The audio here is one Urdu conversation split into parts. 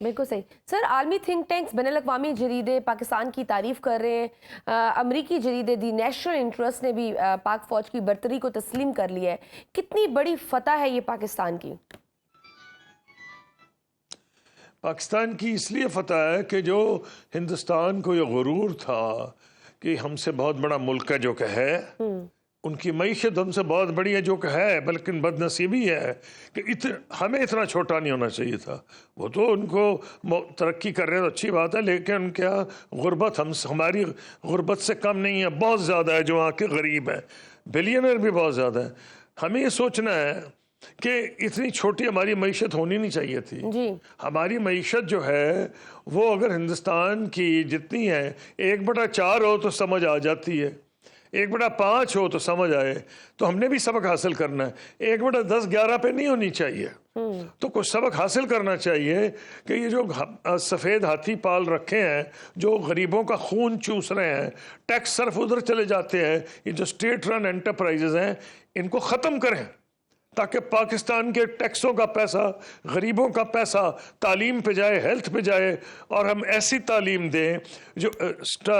بالکل صحیح سر. عالمی تھنک ٹینکس بین الاقوامی جریدے پاکستان کی تعریف کر رہے ہیں. امریکی جریدے دی نیشنل انٹرسٹ نے بھی پاک فوج کی برتری کو تسلیم کر لیا ہے. کتنی بڑی فتح ہے یہ پاکستان کی؟ پاکستان کی اس لیے فتح ہے کہ جو ہندوستان کو یہ غرور تھا کہ ہم سے بہت بڑا ملک ہے جو کہ ہے، ان کی معیشت ہم سے بہت بڑی ہے جو کہ ہے، بلکہ بد نصیبی ہے کہ ہمیں اتنا چھوٹا نہیں ہونا چاہیے تھا. وہ تو ان کو ترقی کر رہے ہیں تو اچھی بات ہے، لیکن کیا غربت ہماری غربت سے کم نہیں ہے، بہت زیادہ ہے. جو وہاں کے غریب ہیں بلینئر بھی بہت زیادہ ہے. ہمیں یہ سوچنا ہے کہ اتنی چھوٹی ہماری معیشت ہونی نہیں چاہیے تھی. جی ہماری معیشت جو ہے وہ اگر ہندوستان کی جتنی ہے 1/4 ہو تو سمجھ آ جاتی ہے، 1/5 ہو تو سمجھ آئے. تو ہم نے بھی سبق حاصل کرنا ہے، 1/10-11 پہ نہیں ہونی چاہیے. تو کچھ سبق حاصل کرنا چاہیے کہ یہ جو سفید ہاتھی پال رکھے ہیں، جو غریبوں کا خون چوس رہے ہیں، ٹیکس صرف ادھر چلے جاتے ہیں، یہ جو اسٹیٹ رن انٹرپرائزز ہیں ان کو ختم کریں تاکہ پاکستان کے ٹیکسوں کا پیسہ، غریبوں کا پیسہ تعلیم پہ جائے، ہیلتھ پہ جائے، اور ہم ایسی تعلیم دیں جو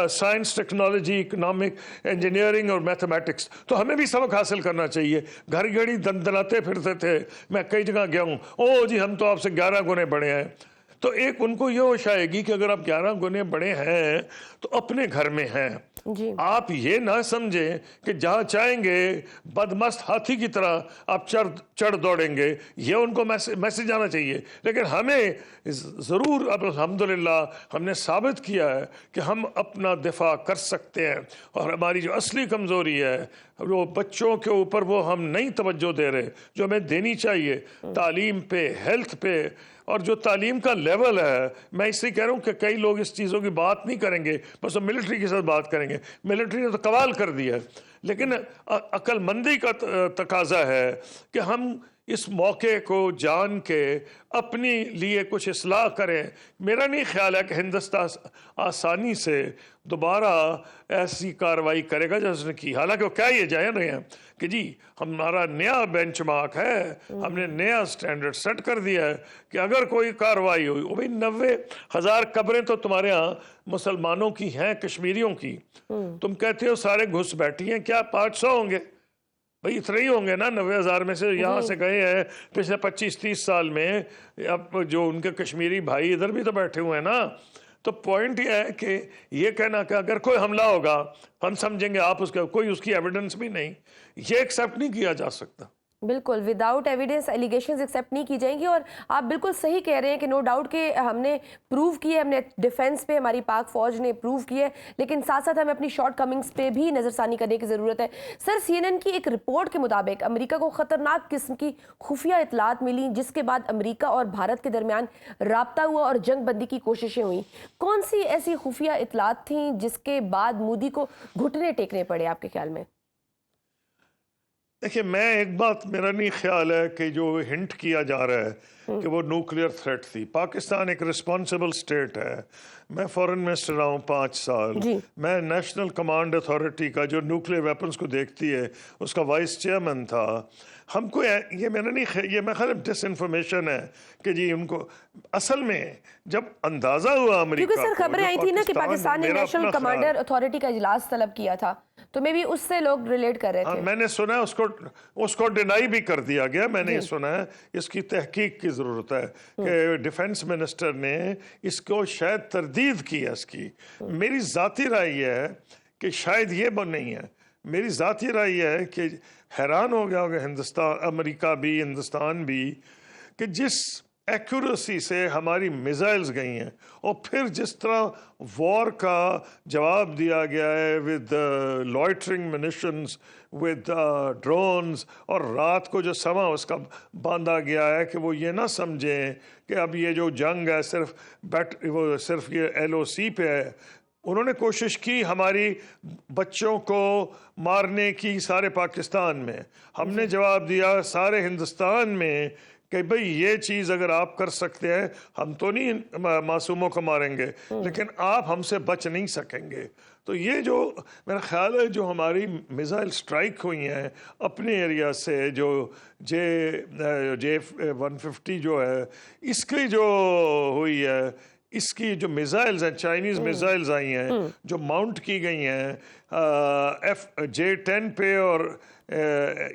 سائنس، ٹیکنالوجی، اکنامک، انجینئرنگ اور میتھمیٹکس. تو ہمیں بھی سبق حاصل کرنا چاہیے. گھر گھڑی دندناتے پھرتے تھے، میں کئی جگہ گیا ہوں، او جی ہم تو آپ سے 11 گنے بڑے ہیں. تو ایک ان کو یہ ہوش آئے گی کہ اگر آپ 11 گنے بڑے ہیں تو اپنے گھر میں ہیں. جی آپ یہ نہ سمجھیں کہ جہاں چاہیں گے بدمست ہاتھی کی طرح آپ چڑھ دوڑیں گے. یہ ان کو میسج آنا چاہیے. لیکن ہمیں ضرور اب الحمدللہ ہم نے ثابت کیا ہے کہ ہم اپنا دفاع کر سکتے ہیں. اور ہماری جو اصلی کمزوری ہے وہ بچوں کے اوپر وہ ہم نہیں توجہ دے رہے جو ہمیں دینی چاہیے، تعلیم پہ، ہیلتھ پہ. اور جو تعلیم کا لیول ہے، میں اس سے کہہ رہا ہوں کہ کئی لوگ اس چیزوں کی بات نہیں کریں گے، بس وہ ملٹری کے ساتھ بات کریں گے. ملٹری نے تو قوال کر دیا ہے. لیکن عقل مندی کا تقاضا ہے کہ ہم اس موقع کو جان کے اپنی لیے کچھ اصلاح کریں. میرا نہیں خیال ہے کہ ہندوستان آسانی سے دوبارہ ایسی کارروائی کرے گا جیسے اس نے کی. حالانکہ وہ کیا یہ جان رہے ہیں کہ جی ہمارا نیا بینچ مارک ہے، ہم نے نیا سٹینڈرڈ سیٹ کر دیا ہے کہ اگر کوئی کارروائی ہوئی، وہ بھائی 90,000 قبریں تو تمہارے ہاں مسلمانوں کی ہیں، کشمیریوں کی. تم کہتے ہو سارے گھس بیٹھی ہیں، کیا 500 ہوں گے؟ بھائی اتنے ہی ہوں گے نا. 90,000 میں سے یہاں سے گئے ہیں پچھلے 25-30 سال میں. اب جو ان کے کشمیری بھائی ادھر بھی تو بیٹھے ہوئے ہیں نا. تو پوائنٹ یہ ہے کہ یہ کہنا کہ اگر کوئی حملہ ہوگا ہم سمجھیں گے آپ کوئی اس کی ایویڈنس بھی نہیں، یہ ایکسیپٹ نہیں کیا جا سکتا. بالکل وداؤٹ ایویڈنس ایلیگیشنز ایکسیپٹ نہیں کی جائیں گی. اور آپ بالکل صحیح کہہ رہے ہیں کہ نو ڈاؤٹ کہ ہم نے پروو کی ہے، ہم نے ڈیفنس پہ ہماری پاک فوج نے پروو کی ہے، لیکن ساتھ ساتھ ہمیں اپنی شارٹ کمنگز پہ بھی نظر ثانی کرنے کی ضرورت ہے. سر CNN کی ایک رپورٹ کے مطابق امریکہ کو خطرناک قسم کی خفیہ اطلاعات ملی جس کے بعد امریکہ اور بھارت کے درمیان رابطہ ہوا اور جنگ بندی کی کوششیں ہوئیں. کون سی ایسی خفیہ اطلاعات تھیں جس کے بعد مودی کو گھٹنے ٹیکنے پڑے آپ کے خیال میں؟ دیکھیں میں ایک بات میرا نہیں خیال ہے کہ جو ہنٹ کیا جا رہا ہے کہ وہ نیوکلیئر تھریٹ تھی. پاکستان ایک رسپانسبل سٹیٹ ہے. میں فورن منسٹر رہا ہوں 5 سال. میں نیشنل کمانڈ اتھارٹی کا جو نیوکلیئر ویپنز کو دیکھتی ہے اس کا وائس چیئرمین تھا. ہم کو یہ میرا نہیں یہ میں خیال ڈس انفارمیشن ہے کہ جی ان کو اصل میں جب اندازہ ہوا امریکہ کیونکہ سر خبریں آئی تھی نا کہ پاکستان نے نیشنل کمانڈر اتھارٹی کا اجلاس طلب کیا تھا، تو میں بھی اس سے لوگ ریلیٹ کر رہے تھے. میں نے سنا ہے اس کو ڈینائی بھی کر دیا گیا. میں نے یہ سنا ہے اس کی تحقیق کی ضرورت ہے کہ ڈیفنس منسٹر نے اس کو شاید تردید کی ہے اس کی. میری ذاتی رائے یہ ہے کہ شاید یہ نہیں ہے. میری ذاتی رائے یہ ہے کہ حیران ہو گیا ہوگا ہندوستان، امریکہ بھی، ہندوستان بھی، کہ جس ایکوریسی سے ہماری میزائلز گئی ہیں اور پھر جس طرح وار کا جواب دیا گیا ہے ود لوائٹرنگ منیشنز، ود ڈرونز، اور رات کو جو سما اس کا باندھا گیا ہے کہ وہ یہ نہ سمجھیں کہ اب یہ جو جنگ ہے صرف یہ LOC پہ ہے. انہوں نے کوشش کی ہماری بچوں کو مارنے کی سارے پاکستان میں. ہم نے جواب دیا سارے ہندوستان میں کہ بھئی یہ چیز اگر آپ کر سکتے ہیں ہم تو نہیں معصوموں کو ماریں گے لیکن آپ ہم سے بچ نہیں سکیں گے. تو یہ جو میرا خیال ہے جو ہماری میزائل سٹرائک ہوئی ہیں اپنے ایریا سے جو جے 150 جو ہے اس کی جو ہوئی ہے اس کی جو میزائلز ہیں چائنیز میزائلز آئی ہیں جو ماؤنٹ کی گئی ہیں J-10 پہ اور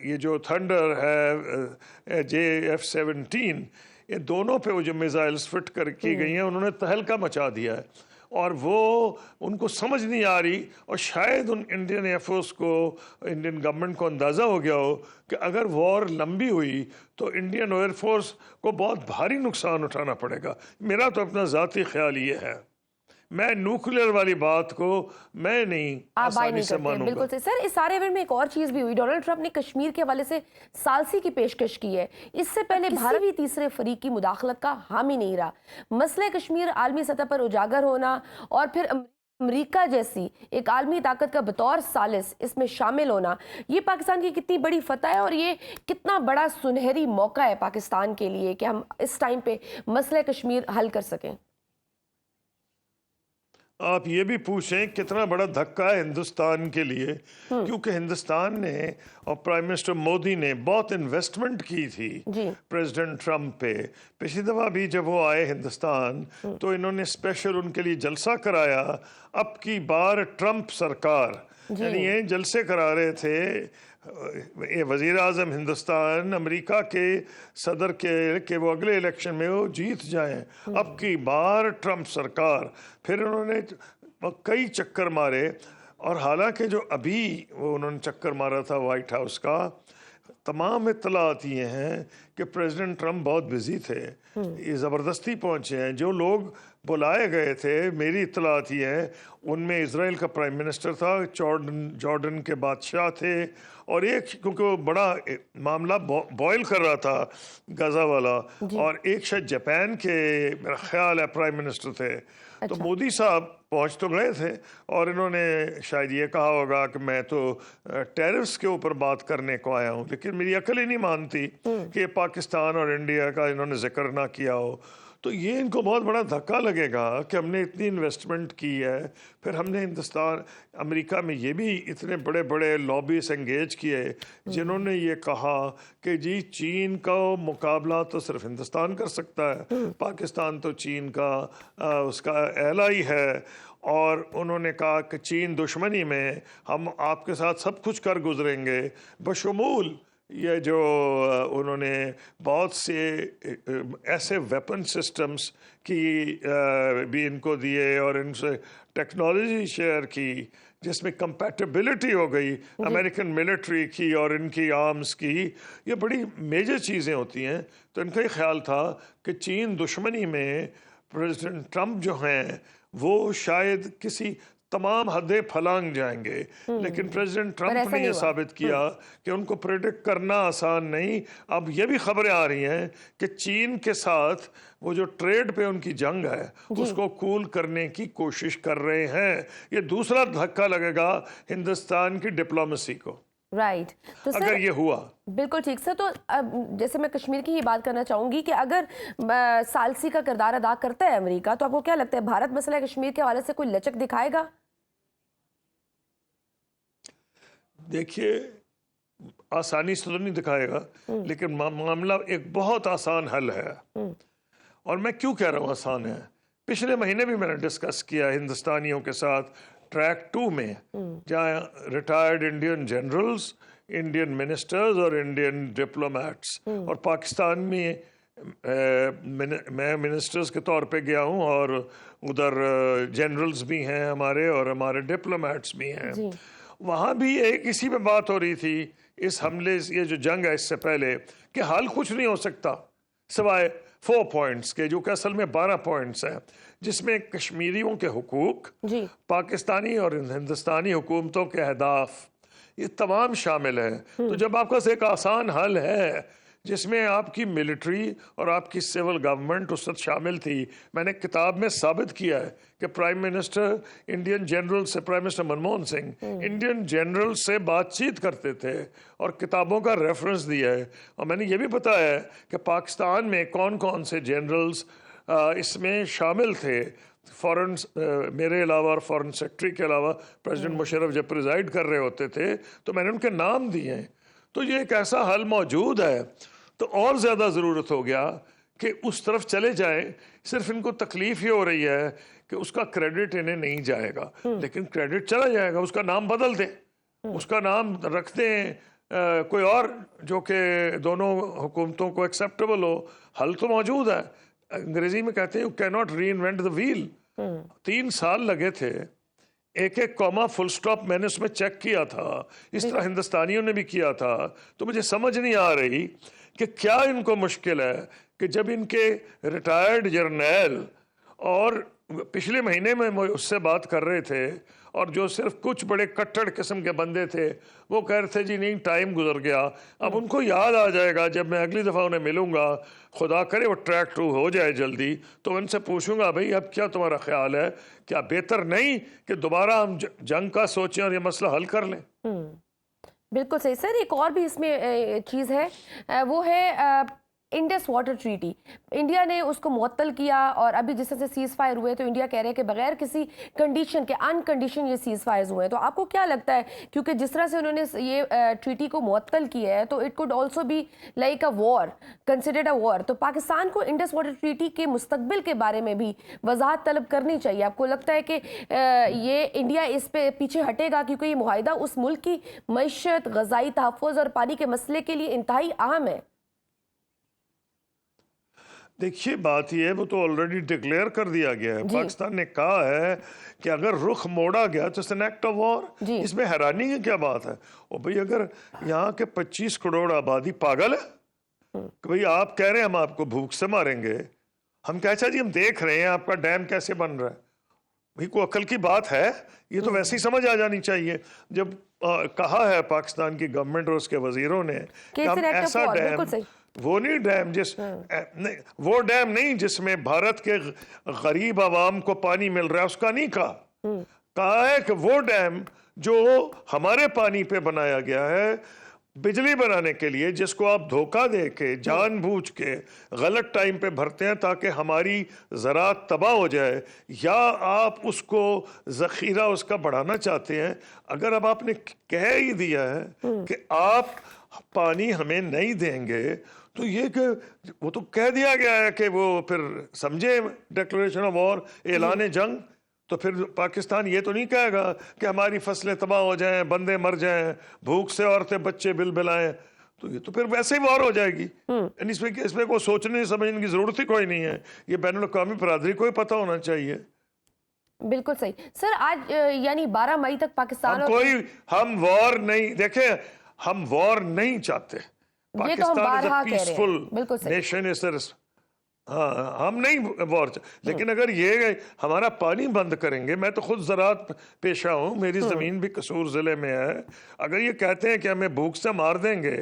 یہ جو تھنڈر ہے JF-17 یہ دونوں پہ وہ جو میزائلز فٹ کر کی گئی ہیں انہوں نے تہلکہ مچا دیا ہے اور وہ ان کو سمجھ نہیں آ رہی اور شاید ان انڈین ایئر فورس کو انڈین گورنمنٹ کو اندازہ ہو گیا ہو کہ اگر وار لمبی ہوئی تو انڈین ایئر فورس کو بہت بھاری نقصان اٹھانا پڑے گا. میرا تو اپنا ذاتی خیال یہ ہے میں نیوکلیئر والی بات کو میں نہیں آسانی سے مانوں گا. بالکل صحیح سر. اس سارے ایونٹ میں ایک اور چیز بھی ہوئی. ڈونلڈ ٹرمپ نے کشمیر کے حوالے سے ثالثی کی پیشکش کی ہے. اس سے پہلے بھارت بھی تیسرے فریق کی مداخلت کا حامی نہیں رہا. مسئلہ کشمیر عالمی سطح پر اجاگر ہونا اور پھر امریکہ جیسی ایک عالمی طاقت کا بطور ثالث اس میں شامل ہونا یہ پاکستان کی کتنی بڑی فتح ہے اور یہ کتنا بڑا سنہری موقع ہے پاکستان کے لیے کہ ہم اس ٹائم پہ مسئلہ کشمیر حل کر سکیں. آپ یہ بھی پوچھیں کتنا بڑا دھکا ہے ہندوستان کے لیے کیونکہ ہندوستان نے اور پرائم منسٹر مودی نے بہت انویسٹمنٹ کی تھی پریزیڈنٹ ٹرمپ پہ. پچھلی دفعہ بھی جب وہ آئے ہندوستان تو انہوں نے اسپیشل ان کے لیے جلسہ کرایا. اب کی بار ٹرمپ سرکار یعنی یہ جلسے کرا رہے تھے وزیر اعظم ہندوستان امریکہ کے صدر کے کہ وہ اگلے الیکشن میں وہ جیت جائیں. اب کی بار ٹرمپ سرکار پھر انہوں نے کئی چکر مارے اور حالانکہ جو ابھی وہ انہوں نے چکر مارا تھا وائٹ ہاؤس کا تمام اطلاعات یہ ہیں کہ پریزیڈنٹ ٹرمپ بہت بزی تھے. یہ زبردستی پہنچے ہیں. جو لوگ بلائے گئے تھے میری اطلاعات یہ ہیں ان میں اسرائیل کا پرائم منسٹر تھا, جارڈن کے بادشاہ تھے اور ایک کیونکہ وہ بڑا معاملہ بوائل کر رہا تھا غزہ والا اور ایک شاید جاپان کے میرا خیال ہے پرائم منسٹر تھے. تو مودی صاحب پہنچ تو گئے تھے اور انہوں نے شاید یہ کہا ہوگا کہ میں تو ٹیرفز کے اوپر بات کرنے کو آیا ہوں لیکن میری عقل ہی نہیں مانتی کہ پاکستان اور انڈیا کا انہوں نے ذکر نہ کیا ہو. تو یہ ان کو بہت بڑا دھکا لگے گا کہ ہم نے اتنی انویسٹمنٹ کی ہے. پھر ہم نے ہندوستان امریکہ میں یہ بھی اتنے بڑے بڑے لابیز انگیج کیے جنہوں نے یہ کہا کہ جی چین کا مقابلہ تو صرف ہندوستان کر سکتا ہے, پاکستان تو چین کا اس کا ایلائی ہے اور انہوں نے کہا کہ چین دشمنی میں ہم آپ کے ساتھ سب کچھ کر گزریں گے بشمول یہ جو انہوں نے بہت سے ایسے ویپن سسٹمز کی بھی ان کو دیے اور ان سے ٹیکنالوجی شیئر کی جس میں کمپیٹیبلٹی ہو گئی امریکن ملٹری کی اور ان کی آرمز کی. یہ بڑی میجر چیزیں ہوتی ہیں. تو ان کا یہ خیال تھا کہ چین دشمنی میں پریزیڈنٹ ٹرمپ جو ہیں وہ شاید کسی تمام حدیں پھلانگ جائیں گے لیکن پریزیڈنٹ ٹرمپ نے یہ ثابت کیا کہ ان کو پریڈکٹ کرنا آسان نہیں. اب یہ بھی خبریں آ رہی ہیں کہ چین کے ساتھ وہ جو ٹریڈ پہ ان کی جنگ ہے اس کو کول کرنے کی کوشش کر رہے ہیں. یہ دوسرا دھکا لگے گا ہندوستان کی ڈپلومیسی کو رائٹ. تو اگر یہ ہوا بالکل ٹھیک سر. تو جیسے میں کشمیر کی ہی بات کرنا چاہوں گی کہ اگر ثالثی کا کردار ادا کرتا ہے امریکہ تو آپ کو کیا لگتا ہے بھارت مسئلہ کشمیر کے حوالے سے کوئی لچک دکھائے گا؟ دیکھیے آسانی سے تو نہیں دکھائے گا لیکن معاملہ ایک بہت آسان حل ہے. اور میں کیوں کہہ رہا ہوں آسان ہے, پچھلے مہینے بھی میں نے ڈسکس کیا ہندوستانیوں کے ساتھ ٹریک 2 میں جہاں retired Indian generals, Indian ministers اور انڈین ڈپلومیٹس اور پاکستان میں میں منسٹرز کے طور پہ گیا ہوں اور ادھر جنرلز بھی ہیں ہمارے اور ہمارے ڈپلومیٹس بھی ہیں. وہاں بھی ایک اسی پہ بات ہو رہی تھی اس حملے یہ جو جنگ ہے اس سے پہلے کہ حل کچھ نہیں ہو سکتا سوائے 4 پوائنٹس کے جو کہ اصل میں 12 پوائنٹس ہیں جس میں کشمیریوں کے حقوق پاکستانی اور ہندوستانی حکومتوں کے اہداف یہ تمام شامل ہیں. تو جب آپ کا ایک آسان حل ہے جس میں آپ کی ملٹری اور آپ کی سول گورنمنٹ اس وقت شامل تھی. میں نے کتاب میں ثابت کیا ہے کہ پرائم منسٹر انڈین جنرل سے، prime minister Manmohan Singh Indian general سے بات چیت کرتے تھے اور کتابوں کا ریفرنس دیا ہے. اور میں نے یہ بھی بتایا ہے کہ پاکستان میں کون کون سے جنرلز اس میں شامل تھے. فورن میرے علاوہ اور فورن سیکٹری کے علاوہ پریزیڈنٹ مشرف جب پریزائڈ کر رہے ہوتے تھے تو میں نے ان کے نام دیے ہیں. تو یہ ایک ایسا حل موجود ہے، تو اور زیادہ ضرورت ہو گیا کہ اس طرف چلے جائیں. صرف ان کو تکلیف یہ ہو رہی ہے کہ اس کا کریڈٹ انہیں نہیں جائے گا، لیکن کریڈٹ چلا جائے گا. اس کا نام بدل دیں، اس کا نام رکھ دیں کوئی اور جو کہ دونوں حکومتوں کو ایکسیپٹیبل ہو. حل تو موجود ہے. انگریزی میں کہتے ہیں یو کی ناٹ ری انوینٹ دا ویل. 3 سال لگے تھے، ایک ایک کوما فل سٹاپ میں نے اس میں چیک کیا تھا. اس طرح ہندوستانیوں نے بھی کیا تھا. تو مجھے سمجھ نہیں آ رہی کہ کیا ان کو مشکل ہے کہ جب ان کے ریٹائرڈ جرنیل اور پچھلے مہینے میں اس سے بات کر رہے تھے اور جو صرف کچھ بڑے کٹڑ قسم کے بندے تھے وہ کہہ رہے تھے جی نہیں ٹائم گزر گیا. اب ان کو یاد آ جائے گا جب میں اگلی دفعہ انہیں ملوں گا، خدا کرے وہ ٹریک 2 ہو جائے جلدی، تو ان سے پوچھوں گا بھئی اب کیا تمہارا خیال ہے؟ کیا بہتر نہیں کہ دوبارہ ہم جنگ کا سوچیں اور یہ مسئلہ حل کر لیں؟ بالکل صحیح سر. ایک اور بھی اس میں چیز ہے، وہ ہے انڈس واٹر ٹریٹی. انڈیا نے اس کو معطل کیا اور ابھی جس طرح سے سیز فائر ہوئے تو انڈیا کہہ رہے ہیں کہ بغیر کسی کنڈیشن کے ان کنڈیشن یہ سیز فائرز ہوئے ہیں. تو آپ کو کیا لگتا ہے، کیونکہ جس طرح سے انہوں نے یہ ٹریٹی کو معطل کیا ہے تو it could also be like a war, considered a war. تو پاکستان کو انڈس واٹر ٹریٹی کے مستقبل کے بارے میں بھی وضاحت طلب کرنی چاہیے. آپ کو لگتا ہے کہ یہ انڈیا اس پہ پیچھے ہٹے گا، کیونکہ یہ معاہدہ اس ملک کی معیشت، غذائی تحفظ اور پانی کے مسئلے کے لیے انتہائی اہم ہے؟ دیکھیے بات یہ ہے وہ تو آلریڈی ڈکلیئر کر دیا گیا ہے. پاکستان نے کہا ہے کہ اگر رخ موڑا گیا تو این ایکٹ آف وار. اس میں حیرانی کی کیا بات ہے؟ اور بھئی اگر یہاں کے 25 کروڑ آبادی پاگل ہے کہ بھئی آپ کہہ رہے ہیں ہم آپ کو بھوک سے ماریں گے، ہم کہتے ہیں جی ہم دیکھ رہے ہیں آپ کا ڈیم کیسے بن رہا ہے. بھئی کوئی عقل کی بات ہے؟ یہ تو ویسے ہی سمجھ آ جانی چاہیے. جب کہا ہے پاکستان کی گورنمنٹ اور اس کے وزیروں نے کہ ہم ایسا ڈیم، وہ نہیں ڈیم وہ ڈیم نہیں جس میں بھارت کے غریب عوام کو پانی مل رہا ہے، اس کا نہیں کہا. کہا ہے کہ وہ ڈیم جو ہمارے پانی پہ بنایا گیا ہے بجلی بنانے کے لیے، جس کو آپ دھوکہ دے کے جان بوجھ کے غلط ٹائم پہ بھرتے ہیں تاکہ ہماری زراعت تباہ ہو جائے، یا آپ اس کو ذخیرہ اس کا بڑھانا چاہتے ہیں. اگر اب آپ نے کہہ ہی دیا ہے کہ آپ پانی ہمیں نہیں دیں گے تو یہ کہ وہ تو کہہ دیا گیا ہے کہ وہ پھر سمجھے ڈیکلریشن آف وار، اعلان جنگ. تو پھر پاکستان یہ تو نہیں کہے گا کہ ہماری فصلیں تباہ ہو جائیں، بندے مر جائیں، بھوک سے عورتیں بچے بل بلائیں. تو یہ تو پھر ویسے ہی وار ہو جائے گی. اس میں کوئی سوچنے سمجھنے کی ضرورت ہی کوئی نہیں ہے. یہ بین الاقوامی برادری کو ہی پتہ ہونا چاہیے. بالکل صحیح سر. آج یعنی 12 مئی تک پاکستان ہم وار نہیں، دیکھیں ہم وار نہیں چاہتے. پاکستان از اے پیسفل نیشن. ہاں ہم نہیں وار چاہتے، لیکن اگر یہ ہمارا پانی بند کریں گے، میں تو خود زراعت پیشہ ہوں، میری زمین بھی قصور ضلع میں ہے. اگر یہ کہتے ہیں کہ ہمیں بھوک سے مار دیں گے،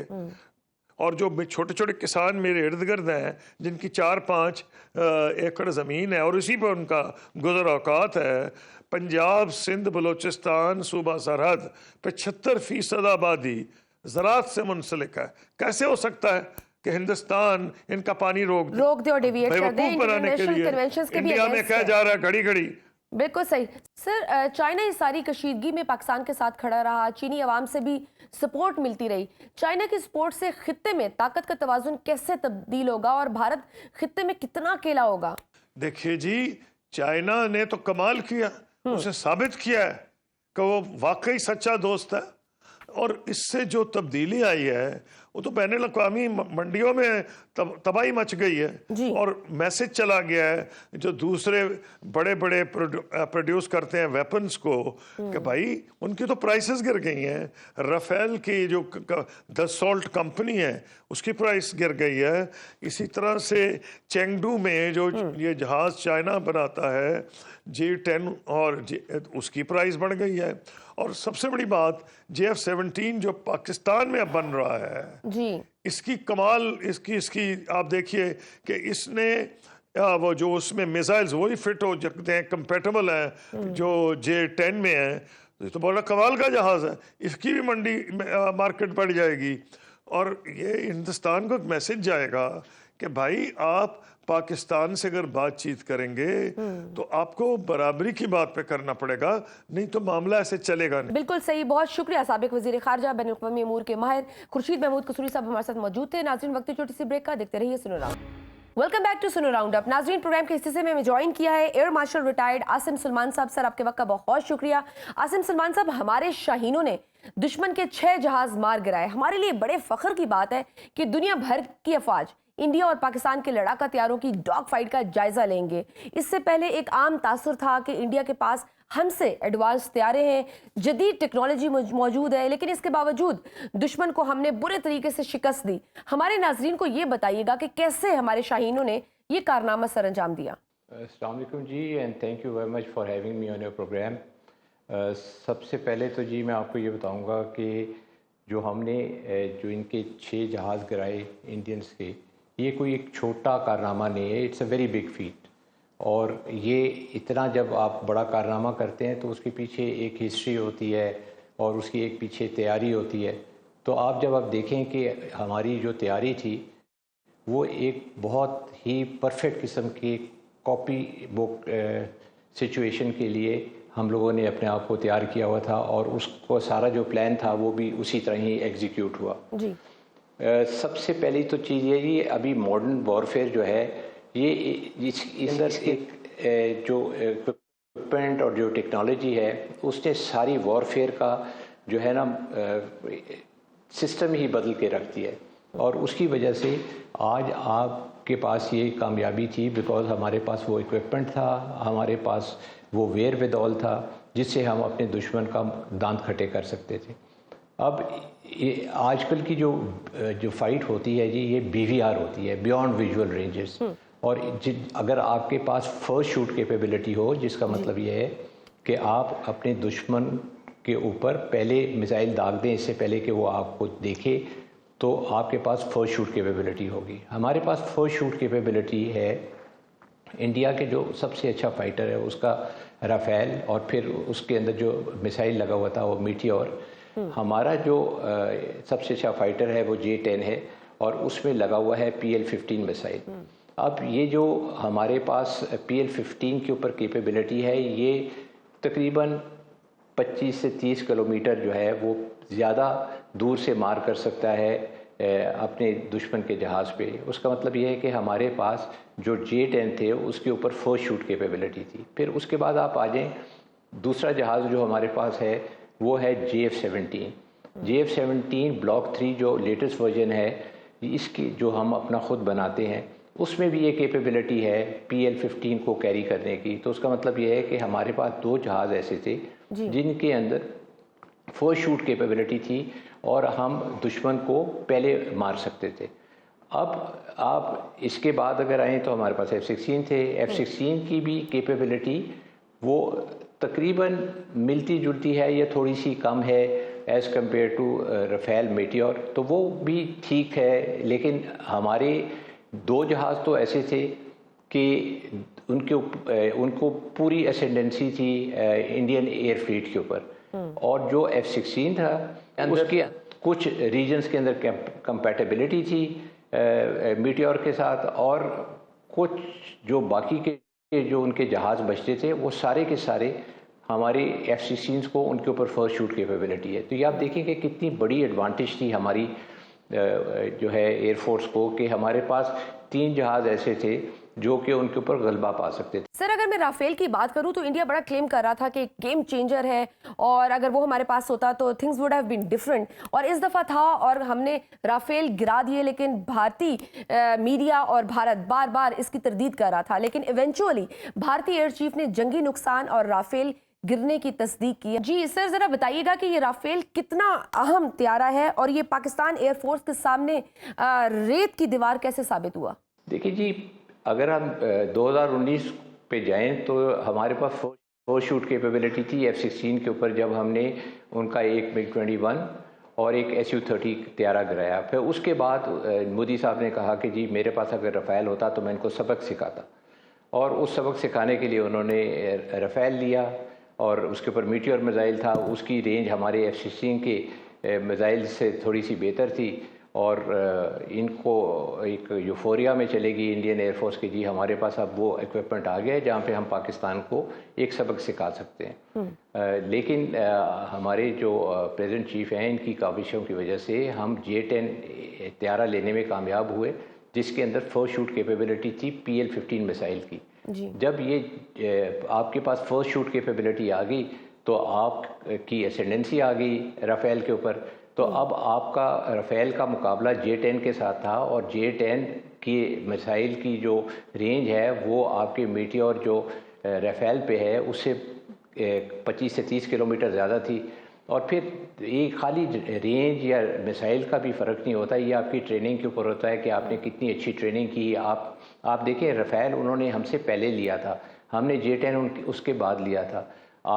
اور جو چھوٹے چھوٹے کسان میرے ارد گرد ہیں جن کی 4-5 ایکڑ زمین ہے اور اسی پہ ان کا گزر اوقات ہے، پنجاب، سندھ، بلوچستان، صوبہ سرحد 75% آبادی زراعت سے منسلک ہے. کیسے ہو سکتا ہے کہ ہندوستان ان کا پانی روک دے اور ڈیویٹ کر دے؟ انٹرنیشنل کنونشنز کے بھی انڈیا میں کہا جا رہا ہے گھڑی گھڑی. بالکل صحیح سر. چائنا اس ساری کشیدگی میں پاکستان کے ساتھ کھڑا رہا، چینی عوام سے بھی سپورٹ ملتی رہی. چائنا کی سپورٹ سے خطے میں طاقت کا توازن کیسے تبدیل ہوگا اور بھارت خطے میں کتنا اکیلا ہوگا؟ دیکھیے جی، چائنا نے تو کمال کیا، اسے ثابت کیا ہے کہ وہ واقعی سچا دوست ہے. اور اس سے جو تبدیلی آئی ہے وہ تو بین الاقوامی منڈیوں میں تباہی مچ گئی ہے. اور میسج چلا گیا ہے جو دوسرے بڑے بڑے پروڈیوس کرتے ہیں ویپنز کو کہ بھائی ان کی تو پرائسز گر گئی ہیں. رافیل کی جو دسالٹ کمپنی ہے اس کی پرائس گر گئی ہے. اسی طرح سے چینگڈو میں جو یہ جہاز چائنا بناتا ہے J-10 اور اس کی پرائس بڑھ گئی ہے. اور سب سے بڑی بات JF-17 جو پاکستان میں اب بن رہا ہے جی اس کی کمال اس کی آپ دیکھیے کہ اس نے وہ جو اس میں میزائلز وہی فٹ ہو جاتے ہیں، کمپیٹیبل ہیں جو J-10 میں ہیں. یہ تو بڑا کمال کا جہاز ہے، اس کی بھی منڈی مارکیٹ بڑھ جائے گی. اور یہ ہندوستان کو ایک میسج جائے گا کہ بھائی آپ پاکستان سے اگر بات چیت کریں گے تو آپ کو برابری کی بات پہ کرنا پڑے گا، نہیں تو معاملہ ایسے چلے گا نہیں. بالکل صحیح. بہت شکریہ سابق وزیر خارجہ بین الاقوامی امور کے ماہر خورشید محمود قصوری صاحب ہمارے ساتھ موجود تھے. ناظرین وقت چھوٹی سی بریک کا، دیکھتے رہیے سنو راؤنڈ. ویلکم بیک ٹو سنو راؤنڈ اپ. ناظرین پروگرام کے حصے میں جوائن کیا ہے air marshal retired Asim Salman صاحب. سر آپ کے وقت کا بہت شکریہ. عاصم سلمان صاحب، ہمارے شاہینوں نے دشمن کے 6 جہاز مار گرائے. ہمارے لیے بڑے فخر کی بات ہے کہ دنیا بھر کی افواج انڈیا اور پاکستان کے لڑاکا طیاروں کی ڈاگ فائٹ کا جائزہ لیں گے. اس سے پہلے ایک عام تاثر تھا کہ انڈیا کے پاس ہم سے ایڈوانس طیارے ہیں، جدید ٹیکنالوجی موجود ہے، لیکن اس کے باوجود دشمن کو ہم نے برے طریقے سے شکست دی. ہمارے ناظرین کو یہ بتائیے گا کہ کیسے ہمارے شاہینوں نے یہ کارنامہ سر انجام دیا. السلام علیکم جی، and thank you very much for having me on your programme. سب سے پہلے تو جی میں آپ کو یہ بتاؤں گا کہ جو ہم نے جو ان کے 6 جہاز گرائے انڈینس کے، یہ کوئی ایک چھوٹا کارنامہ نہیں ہے، it's a very big feat. اور یہ اتنا جب آپ بڑا کارنامہ کرتے ہیں تو اس کے پیچھے ایک ہسٹری ہوتی ہے اور اس کی ایک پیچھے تیاری ہوتی ہے. تو آپ جب آپ دیکھیں کہ ہماری جو تیاری تھی وہ ایک بہت ہی پرفیکٹ قسم کی کاپی بک سچویشن کے لیے ہم لوگوں نے اپنے آپ کو تیار کیا ہوا تھا، اور اس کو سارا جو پلان تھا وہ بھی اسی طرح ہی ایگزیکیوٹ ہوا. جی سب سے پہلی تو چیز یہ ابھی ماڈرن وارفیئر جو ہے یہ اس اندر ایک جو اکوپمنٹ اور جو ٹیکنالوجی ہے اس نے ساری وارفیئر کا جو ہے نا سسٹم ہی بدل کے رکھ دیا ہے. اور اس کی وجہ سے آج آپ کے پاس یہ کامیابی تھی بیکاز ہمارے پاس وہ اکوپمنٹ تھا، ہمارے پاس وہ ویئر ودال تھا جس سے ہم اپنے دشمن کا دانت کھٹے کر سکتے تھے. اب آج کل کی جو فائٹ ہوتی ہے جی، یہ BVR ہوتی ہے، بیونڈ ویژول رینجز. اور اگر آپ کے پاس فرسٹ شوٹ کیپیبلٹی ہو، جس کا مطلب یہ ہے کہ آپ اپنے دشمن کے اوپر پہلے میزائل داغ دیں اس سے پہلے کہ وہ آپ کو دیکھے، تو آپ کے پاس فرسٹ شوٹ کیپیبلٹی ہوگی. ہمارے پاس فرسٹ شوٹ کیپیبلٹی ہے. انڈیا کے جو سب سے اچھا فائٹر ہے اس کا رافیل، اور پھر اس کے اندر جو میسائل لگا ہوا تھا وہ میٹیور. ہمارا جو سب سے اچھا فائٹر ہے وہ J-10 ہے، اور اس میں لگا ہوا ہے PL-15 میسائل. اب یہ جو ہمارے پاس PL-15 کے اوپر کیپیبلٹی ہے، یہ تقریباً 25 سے 30 کلومیٹر جو ہے وہ زیادہ دور سے مار کر سکتا ہے اپنے دشمن کے جہاز پہ. اس کا مطلب یہ ہے کہ ہمارے پاس جو J-10 تھے اس کے اوپر فرسٹ شوٹ کیپیبلٹی تھی. پھر اس کے بعد آپ آ جائیں، دوسرا جہاز جو ہمارے پاس ہے وہ ہے JF-17. JF-17 بلاک 3 جو لیٹسٹ ورژن ہے اس کی جو ہم اپنا خود بناتے ہیں، اس میں بھی یہ کیپیبلٹی ہے PL-15 کو کیری کرنے کی. تو اس کا مطلب یہ ہے کہ ہمارے پاس 2 جہاز ایسے تھے جن کے اندر فرسٹ شوٹ کیپیبلٹی تھی اور ہم دشمن کو پہلے مار سکتے تھے. اب آپ اس کے بعد اگر آئیں تو ہمارے پاس F-16 تھے. F-16 کی بھی کیپیبلٹی وہ تقریباً ملتی جلتی ہے یا تھوڑی سی کم ہے as compare to Rafale Meteor, تو وہ بھی ٹھیک ہے. لیکن ہمارے 2 جہاز تو ایسے تھے کہ ان کو پوری اسینڈنسی تھی انڈین ایئر فلیٹ کے اوپر. اور جو F-16 تھا اس کے کچھ ریجنز کے اندر کمپیٹیبلٹی تھی میٹیور کے ساتھ، اور کچھ جو باقی کے جو ان کے جہاز بچتے تھے وہ سارے کے سارے ہمارے F-16 کو ان کے اوپر فرسٹ شوٹ کیپیبلٹی ہے. تو یہ آپ دیکھیں کہ کتنی بڑی ایڈوانٹیج تھی ہماری جو ہے ایئر فورس کو کہ ہمارے پاس 3 جہاز ایسے تھے جو کہ ان کے اوپر غلبہ پا سکتے تھے. سر اگر میں رافیل کی بات کروں تو انڈیا بڑا کلیم کر رہا تھا کہ گیم چینجر ہے، اور اگر وہ ہمارے پاس ہوتا تو things would have been different, اور اس دفعہ تھا اور ہم نے رافیل گرا دیے. لیکن بھارتی میڈیا اور بھارت بار بار اس کی تردید کر رہا تھا، لیکن ایونچولی بھارتی ایئر چیف نے جنگی نقصان اور رافیل گرنے کی تصدیق کی ہے. جی سر ذرا بتائیے گا کہ یہ رافیل کتنا اہم طیارہ ہے اور یہ پاکستان ایئر فورس کے سامنے ریت کی دیوار کیسے ثابت ہوا؟ دیکھیے جی، اگر ہم 2019 پہ جائیں تو ہمارے پاس فرسٹ شوٹ کیپیبلٹی تھی F-16 کے اوپر جب ہم نے ان کا ایک MiG-21 اور ایک SU-30 طیارہ گرایا. پھر اس کے بعد مودی صاحب نے کہا کہ جی میرے پاس اگر رفیل ہوتا تو میں ان کو سبق سکھاتا, اور اس سبق سکھانے کے لیے انہوں نے رفیل لیا, اور اس کے اوپر میٹیور میزائل تھا. اس کی رینج ہمارے F-16 کے میزائل سے تھوڑی سی بہتر تھی, اور ان کو ایک یوفوریا میں چلے گی انڈین ایئر فورس کی, جی ہمارے پاس اب وہ ایکوپمنٹ آ گیا ہے جہاں پہ ہم پاکستان کو ایک سبق سکھا سکتے ہیں. لیکن ہمارے جو پریزیڈنٹ چیف ہیں ان کی کاوشوں کی وجہ سے ہم J-10 طیارہ لینے میں کامیاب ہوئے, جس کے اندر فرسٹ شوٹ کیپیبلٹی تھی PL-15 میسائل کی. جب یہ آپ کے پاس فرسٹ شوٹ کیپیبلٹی آ گئی تو آپ کی اسینڈنسی آ گئی رفیل کے اوپر. تو اب آپ کا رفیل کا مقابلہ J-10 کے ساتھ تھا, اور J-10 کی میسائل کی جو رینج ہے وہ آپ کے میٹیور جو رفیل پہ ہے اس سے 25 سے 30 کلومیٹر زیادہ تھی. اور پھر یہ خالی رینج یا میسائل کا بھی فرق نہیں ہوتا, یہ آپ کی ٹریننگ کے اوپر ہوتا ہے کہ آپ نے کتنی اچھی ٹریننگ کی. آپ دیکھیں رفیل انہوں نے ہم سے پہلے لیا تھا, ہم نے J-10 اس کے بعد لیا تھا.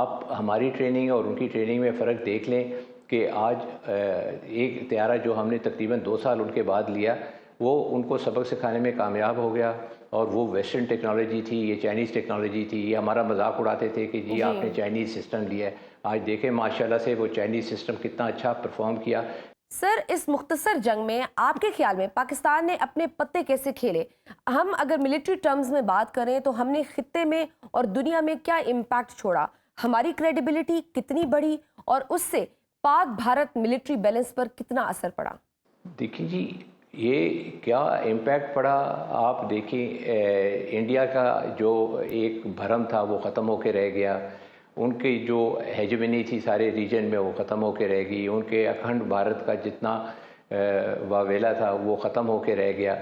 آپ ہماری ٹریننگ اور ان کی ٹریننگ میں فرق دیکھ لیں کہ آج ایک طیارہ جو ہم نے تقریباً 2 سال ان کے بعد لیا وہ ان کو سبق سکھانے میں کامیاب ہو گیا, اور وہ ویسٹرن ٹیکنالوجی تھی, یہ چائنیز ٹیکنالوجی تھی. یہ ہمارا مذاق اڑاتے تھے کہ جی آپ نے چائنیز سسٹم لیا ہے. آج دیکھیں ماشاءاللہ سے وہ چائنیز سسٹم کتنا اچھا پرفارم کیا. سر اس مختصر جنگ میں آپ کے خیال میں پاکستان نے اپنے پتے کیسے کھیلے؟ ہم اگر ملٹری ٹرمز میں بات کریں تو ہم نے خطے میں اور دنیا میں کیا امپیکٹ چھوڑا, ہماری کریڈیبلٹی کتنی بڑھی, اور اس سے پاک بھارت ملٹری بیلنس پر کتنا اثر پڑا؟ دیکھیں جی یہ کیا امپیکٹ پڑا, آپ دیکھیں انڈیا کا جو ایک بھرم تھا وہ ختم ہو کے رہ گیا. ان کی جو ہیجمنی تھی سارے ریجن میں وہ ختم ہو کے رہ گئی. ان کے اکھنڈ بھارت کا جتنا واویلا تھا وہ ختم ہو کے رہ گیا.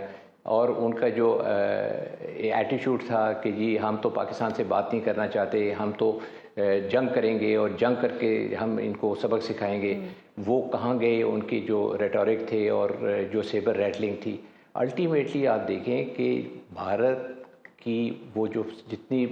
اور ان کا جو ایٹیٹیوڈ تھا کہ جی ہم تو پاکستان سے بات نہیں کرنا چاہتے, ہم تو جنگ کریں گے اور جنگ کر کے ہم ان کو سبق سکھائیں گے, وہ کہاں گئے؟ ان کی جو ریٹورک تھے اور جو سیبر ریٹلنگ تھی. الٹیمیٹلی آپ دیکھیں کہ بھارت کی وہ جو جتنی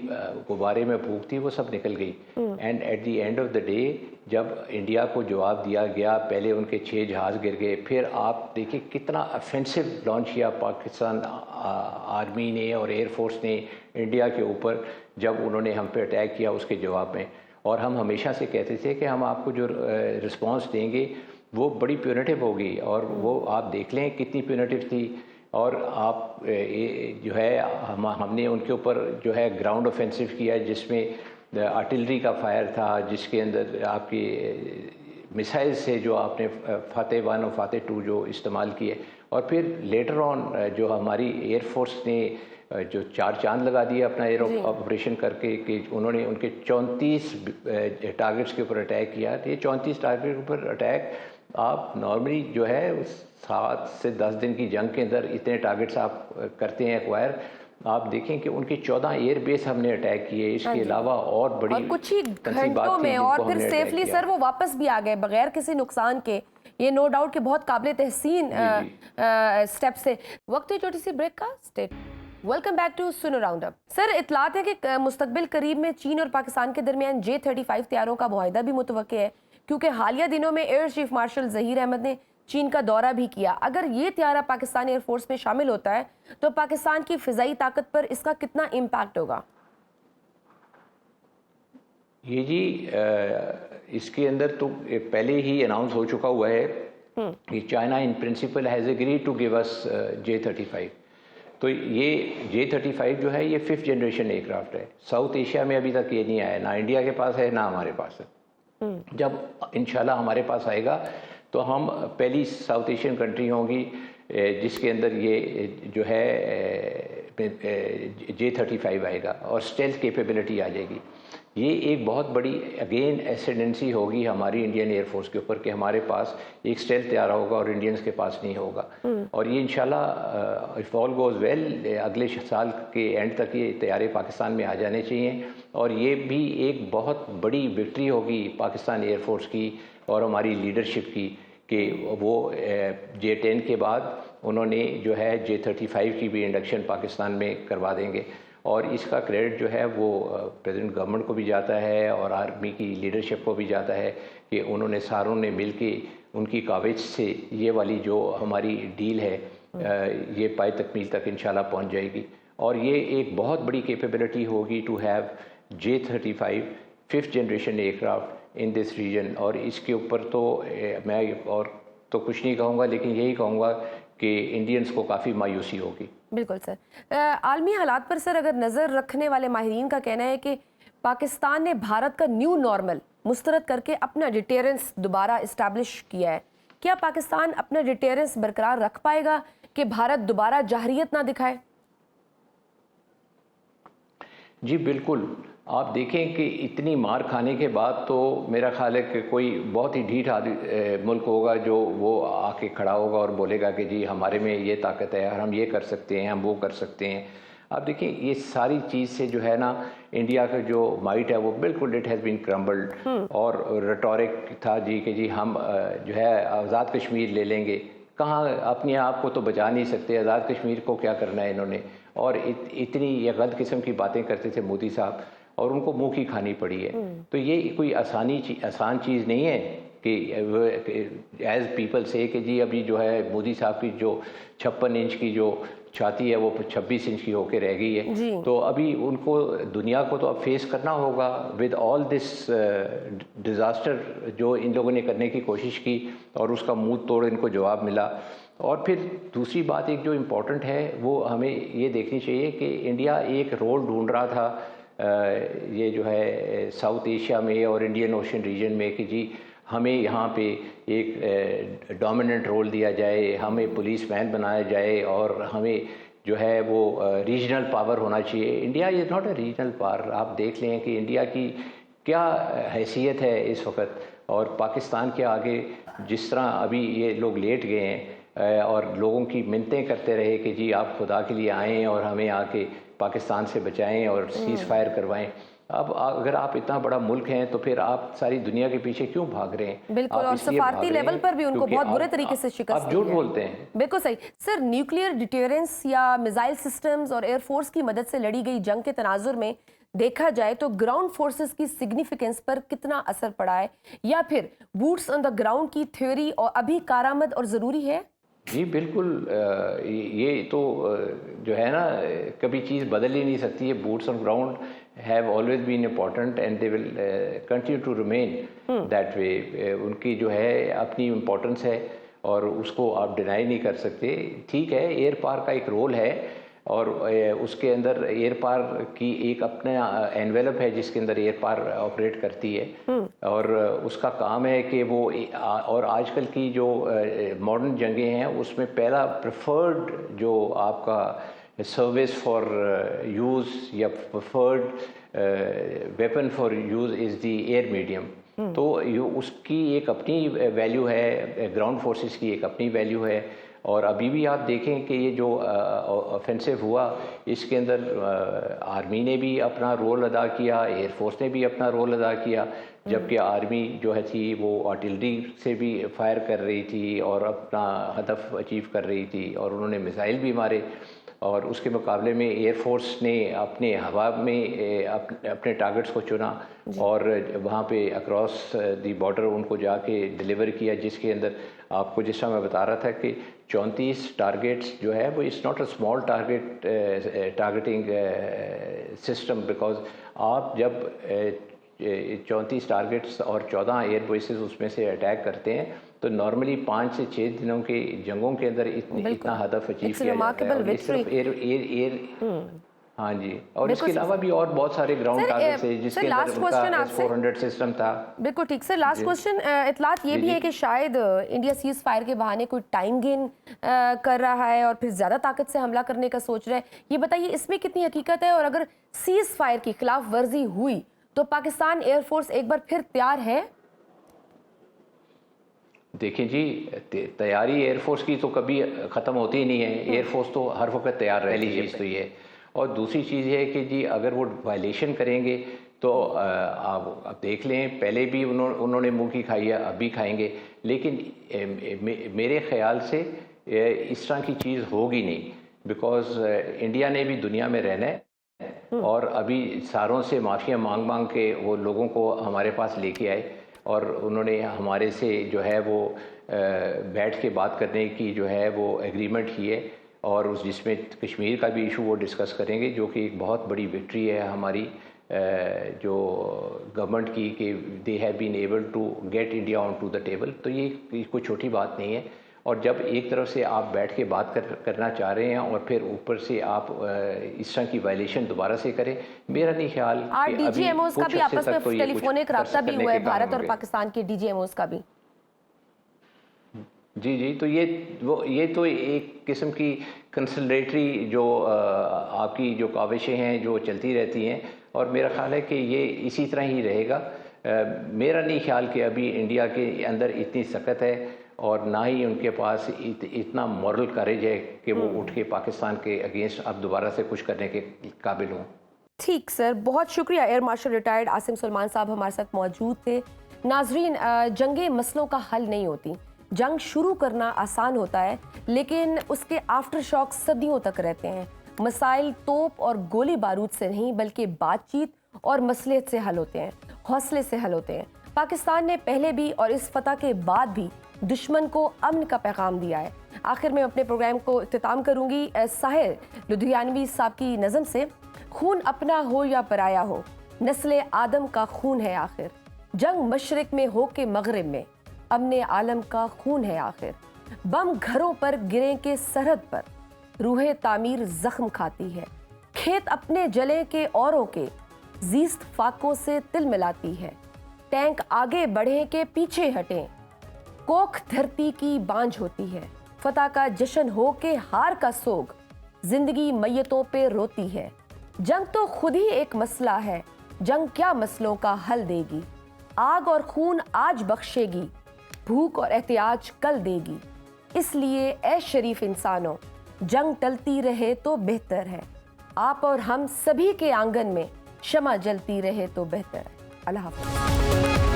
غبارے میں پھونک تھی وہ سب نکل گئی. And at the end of the day جب انڈیا کو جواب دیا گیا, پہلے ان کے 6 جہاز گر گئے, پھر آپ دیکھیں کتنا افینسو لانچ کیا پاکستان آرمی نے اور ایئر فورس نے انڈیا کے اوپر جب انہوں نے ہم پہ اٹیک کیا اس کے جواب میں. اور ہم ہمیشہ سے کہتے تھے کہ ہم آپ کو جو رسپانس دیں گے وہ بڑی پیونیٹیو ہوگی, اور وہ آپ دیکھ لیں کتنی پیونیٹیو تھی. اور آپ جو ہے ہم نے ان کے اوپر جو ہے گراؤنڈ اوفینسو کیا جس میں آرٹلری کا فائر تھا, جس کے اندر آپ کی میسائل سے جو آپ نے فاتح 1 اور فاتح 2 جو استعمال کیے. اور پھر لیٹر آن جو ہماری ایئر فورس نے جو 4 چاند لگا دیا اپنا ایئر آپریشن کر کے کہ انہوں نے ان کے 34 ٹارگٹس کے اوپر اٹیک کیا. یہ 34 ٹارگٹ کے اوپر اٹیک آپ نارملی جو ہے 7 سے 10 دن کی جنگ کے اندر اتنے ٹارگٹس آپ کرتے ہیں ایکوائر. آپ دیکھیں کہ ان کے 14 ایئر بیس ہم نے اٹیک کیے, اس کے علاوہ اور بڑی اور کچھ ہی گھنٹوں میں, اور پھر سیفلی سر وہ واپس بھی آ گئے بغیر کسی نقصان کے. یہ نو ڈاؤٹ کہ بہت قابل تحسین سٹیپ سے. وقت ہے چھوٹی سی بریک کا. اسٹیٹ ویلکم بیک ٹو سنو راؤنڈ اپ. سر اطلاعات ہے کہ مستقبل قریب میں چین اور پاکستان کے درمیان J-35 طیاروں کا معاہدہ بھی متوقع ہے, کیونکہ حالیہ دنوں میں air chief marshal Zaheer Ahmed نے چین کا دورہ بھی کیا. اگر یہ طیارہ پاکستانی ایئر فورس میں شامل ہوتا ہے تو پاکستان کی فضائی طاقت پر اس کا کتنا امپیکٹ ہوگا؟ یہ جی اس کے اندر تو پہلے ہی اناؤنس ہو چکا ہوا ہے کہ China in principle has agreed to give us J-35. تو یہ J-35 جو ہے یہ 5th جنریشن ایئر کرافٹ ہے. ساؤتھ ایشیا میں ابھی تک یہ نہیں آیا, نہ انڈیا کے پاس ہے نہ ہمارے پاس ہے. جب انشاءاللہ ہمارے پاس آئے گا تو ہم پہلی ساؤتھ ایشین کنٹری ہوں گی جس کے اندر یہ جو ہے J-35 آئے گا اور اسٹیلتھ کیپیبلٹی آ جائے گی. یہ ایک بہت بڑی اگین ایسیڈنسی ہوگی ہماری انڈین ایئر فورس کے اوپر کہ ہمارے پاس ایک اسٹیلتھ طیارہ ہوگا اور انڈینز کے پاس نہیں ہوگا. اور یہ انشاءاللہ اف آل گوز ویل اگلے سال کے اینڈ تک یہ طیارے پاکستان میں آ جانے چاہیے. اور یہ بھی ایک بہت بڑی وکٹری ہوگی پاکستان ایئر فورس کی اور ہماری لیڈرشپ کی کہ وہ J-10 کے بعد انہوں نے جو ہے J-35 کی بھی انڈکشن پاکستان میں کروا دیں گے. اور اس کا کریڈٹ جو ہے وہ پریزیڈنٹ گورنمنٹ کو بھی جاتا ہے اور آرمی کی لیڈرشپ کو بھی جاتا ہے کہ انہوں نے ساروں نے مل کے ان کی کاوش سے یہ والی جو ہماری ڈیل ہے یہ پائے تکمیل تک انشاءاللہ پہنچ جائے گی، اور یہ ایک بہت بڑی کیپیبلٹی ہوگی to have J-35 5th generation aircraft in this region. اور اس کے اوپر تو میں اور تو کچھ نہیں کہوں گا، لیکن یہی کہوں گا کہ انڈینز کو کافی مایوسی ہوگی. بالکل سر. عالمی حالات پر سر اگر نظر رکھنے والے ماہرین کا کہنا ہے کہ پاکستان نے بھارت کا نیو نارمل مسترد کر کے اپنا ڈیٹیرنس دوبارہ اسٹیبلش کیا ہے. کیا پاکستان اپنا ڈیٹیرنس برقرار رکھ پائے گا کہ بھارت دوبارہ جاہریت نہ دکھائے؟ جی بالکل. آپ دیکھیں کہ اتنی مار کھانے کے بعد تو میرا خیال ہے کہ کوئی بہت ہی ڈھیٹ ملک ہوگا جو وہ آ کے کھڑا ہوگا اور بولے گا کہ جی ہمارے میں یہ طاقت ہے اور ہم یہ کر سکتے ہیں، ہم وہ کر سکتے ہیں. آپ دیکھیں یہ ساری چیز سے جو ہے نا انڈیا کا جو مائٹ ہے وہ بالکل اٹ ہیز بین کرمبلڈ. اور ریٹورک تھا جی کہ جی ہم جو ہے آزاد کشمیر لے لیں گے. کہاں اپنے آپ کو تو بچا نہیں سکتے، آزاد کشمیر کو کیا کرنا ہے انہوں نے. اور اتنی یہ غلط قسم کی باتیں کرتے تھے مودی صاحب، اور ان کو منہ کی کھانی پڑی ہے. تو یہ کوئی آسان چیز نہیں ہے کہ ایز پیپل سے کہ جی ابھی جو ہے مودی صاحب کی جو 56 انچ کی جو چھاتی ہے وہ 26 انچ کی ہو کے رہ گئی ہے. تو ابھی ان کو دنیا کو تو اب فیس کرنا ہوگا ود آل دس ڈیزاسٹر جو ان لوگوں نے کرنے کی کوشش کی، اور اس کا منہ توڑ ان کو جواب ملا. اور پھر دوسری بات ایک جو امپورٹنٹ ہے وہ ہمیں یہ دیکھنی چاہیے کہ انڈیا ایک رول ڈھونڈ رہا تھا یہ جو ہے ساؤتھ ایشیا میں اور انڈین اوشن ریجن میں کہ جی ہمیں یہاں پہ ایک ڈومیننٹ رول دیا جائے، ہمیں پولیس مین بنایا جائے، اور ہمیں جو ہے وہ ریجنل پاور ہونا چاہیے. India is not a regional power. آپ دیکھ لیں کہ انڈیا کی کیا حیثیت ہے اس وقت، اور پاکستان کے آگے جس طرح ابھی یہ لوگ لیٹ گئے ہیں اور لوگوں کی منتیں کرتے رہے کہ جی آپ خدا کے لیے آئیں اور ہمیں آ کے پاکستان سے بچائیں اور سیز فائر کروائیں. اب اگر آپ اتنا بڑا ملک ہیں تو پھر آپ ساری دنیا کے پیچھے کیوں بھاگ رہے ہیں؟ بالکل. اور سفارتی لیول پر بھی ان کو بہت برے طریقے سے شکست آپ جھوٹ بولتے ہیں. بالکل صحیح. سر نیوکلیئر ڈیٹیرنس یا میزائل سسٹمز اور ایئر فورس کی مدد سے لڑی گئی جنگ کے تناظر میں دیکھا جائے تو گراؤنڈ فورسز کی سگنیفیکنس پر کتنا اثر پڑا ہے، یا پھر بوٹس آن دا گراؤنڈ کی تھیوری اور ابھی کارآمد اور ضروری ہے؟ جی بالکل. یہ تو جو ہے نا کبھی چیز بدل ہی نہیں سکتی ہے. Boots on ground have always been important and they will continue to remain that way. ان کی جو ہے اپنی امپورٹنس ہے اور اس کو آپ ڈینائی نہیں کر سکتے. ٹھیک ہے ایئر پار کا ایک رول ہے، اور اس کے اندر ایئر پار کی ایک اپنا انویلپ ہے جس کے اندر ایئر پار آپریٹ کرتی ہے، اور اس کا کام ہے کہ وہ اور آج کل کی جو ماڈرن جنگیں ہیں اس میں پہلا پریفرڈ جو آپ کا سروس فار یوز یا preferred weapon for use is the air medium. تو اس کی ایک اپنی ویلیو ہے، گراؤنڈ فورسز کی ایک اپنی ویلیو ہے. اور ابھی بھی آپ دیکھیں کہ یہ جو آفینسو ہوا اس کے اندر آرمی نے بھی اپنا رول ادا کیا، ایئر فورس نے بھی اپنا رول ادا کیا، جبکہ آرمی جو ہے تھی وہ آرٹلری سے بھی فائر کر رہی تھی اور اپنا ہدف اچیو کر رہی تھی، اور انہوں نے میزائل بھی مارے. اور اس کے مقابلے میں ایئر فورس نے اپنے ہوا میں اپنے ٹارگٹس کو چنا اور وہاں پہ اکراس دی بارڈر ان کو جا کے ڈیلیور کیا، جس کے اندر آپ کو جس طرح میں بتا رہا تھا کہ 34 ٹارگیٹس جو ہے وہ it's not a small targeting system, because آپ جب 34 ٹارگیٹس اور 14 ایئر بیسز اس میں سے اٹیک کرتے ہیں تو نارملی 5 سے 6 دنوں کی جنگوں کے اندر اتنا ہدف اچیو کیا جاتا ہے. اور صرف ایئر ہاں جی، اور اس کے علاوہ بھی اور بہت سارے گراؤنڈ ٹارگیٹس ہیں جس کے اندر ان کا S-400 سسٹم تھا. بالکل ٹھیک. سر لاسٹ کوسچن، اطلاعات یہ بھی ہے کہ شاید انڈیا سیز فائر کے بہانے کوئی ٹائم گین کر رہا ہے اور پھر زیادہ طاقت سے حملہ کرنے کا سوچ رہا ہے. یہ بتائیے اس میں کتنی حقیقت ہے، اور اگر سیز فائر کی خلاف ورزی ہوئی تو پاکستان ایئر فورس ایک بار پھر تیار ہے؟ دیکھیں جی تیاری ایئر فورس کی تو کبھی ختم ہوتی ہی نہیں ہے. ایئر فورس تو ہر وقت تیار رہتی ہے. تو یہ اور دوسری چیز یہ ہے کہ جی اگر وہ وائلیشن کریں گے تو آپ دیکھ لیں پہلے بھی انہوں نے منہ کی کھائی ہے، اب بھی کھائیں گے. لیکن میرے خیال سے اس طرح کی چیز ہوگی نہیں، بیکاز انڈیا نے بھی دنیا میں رہنا ہے، اور ابھی ساروں سے معافیاں مانگ کے وہ لوگوں کو ہمارے پاس لے کے آئے. اور انہوں نے ہمارے سے جو ہے وہ بیٹھ کے بات کرنے کی جو ہے وہ ایگریمنٹ کی ہے، اور جس میں کشمیر کا بھی ایشو وہ ڈسکس کریں گے، جو کہ ایک بہت بڑی وکٹری ہے ہماری جو گورنمنٹ کی، کہ they have been able to get India on to the table. تو یہ کوئی چھوٹی بات نہیں ہے. اور جب ایک طرف سے آپ بیٹھ کے بات کرنا چاہ رہے ہیں اور پھر اوپر سے آپ اس طرح کی وائلیشن دوبارہ سے کریں، میرا نہیں خیال کہ ڈی جی ایم اوز کا بھی آپس میں ٹیلی فونک رابطہ بھی ہوا ہے، بھارت اور پاکستان کے ڈی جی ایم اوز کا بھی. جی تو یہ تو ایک قسم کی کنسلریٹری جو آپ کی جو کاوشیں ہیں جو چلتی رہتی ہیں، اور میرا خیال ہے کہ یہ اسی طرح ہی رہے گا. میرا نہیں خیال کہ ابھی انڈیا کے اندر اتنی سخت ہے، اور نہ ہی ان کے پاس اتنا مورل کریج ہے کہ وہ اٹھ کے پاکستان کے اگینسٹ اب دوبارہ سے کچھ کرنے کے قابل ہوں. ٹھیک سر، بہت شکریہ. Air marshal retired Asim Salman صاحب ہمارے ساتھ موجود تھے. ناظرین، جنگیں مسئلوں کا حل نہیں ہوتی. جنگ شروع کرنا آسان ہوتا ہے، لیکن اس کے آفٹر شاک صدیوں تک رہتے ہیں. مسائل توپ اور گولی بارود سے نہیں بلکہ بات چیت اور مصلحت سے حل ہوتے ہیں، حوصلے سے حل ہوتے ہیں. پاکستان نے پہلے بھی اور اس فتح کے بعد بھی دشمن کو امن کا پیغام دیا ہے. آخر میں اپنے پروگرام کو اختتام کروں گی ساحر لدھیانوی صاحب کی نظم سے. خون اپنا ہو یا پرایا ہو، نسل آدم کا خون ہے آخر. جنگ مشرق میں ہو کے مغرب میں، امن عالم کا خون ہے آخر. بم گھروں پر گریں کے سرحد پر، روح تعمیر زخم کھاتی ہے. کھیت اپنے جلے کے اوروں کے، زیست فاقوں سے تل ملاتی ہے. ٹینک آگے بڑھیں کے پیچھے ہٹیں، کوکھ دھرتی کی بانجھ ہوتی ہے. فتح کا جشن ہو کے ہار کا سوگ، زندگی میتوں پہ روتی ہے. جنگ تو خود ہی ایک مسئلہ ہے، جنگ کیا مسئلوں کا حل دے گی. آگ اور خون آج بخشے گی، بھوک اور احتیاج کل دے گی. اس لیے اے شریف انسانوں، جنگ ٹلتی رہے تو بہتر ہے. آپ اور ہم سبھی کے آنگن میں شمع جلتی رہے تو بہتر ہے. اللہ حافظ.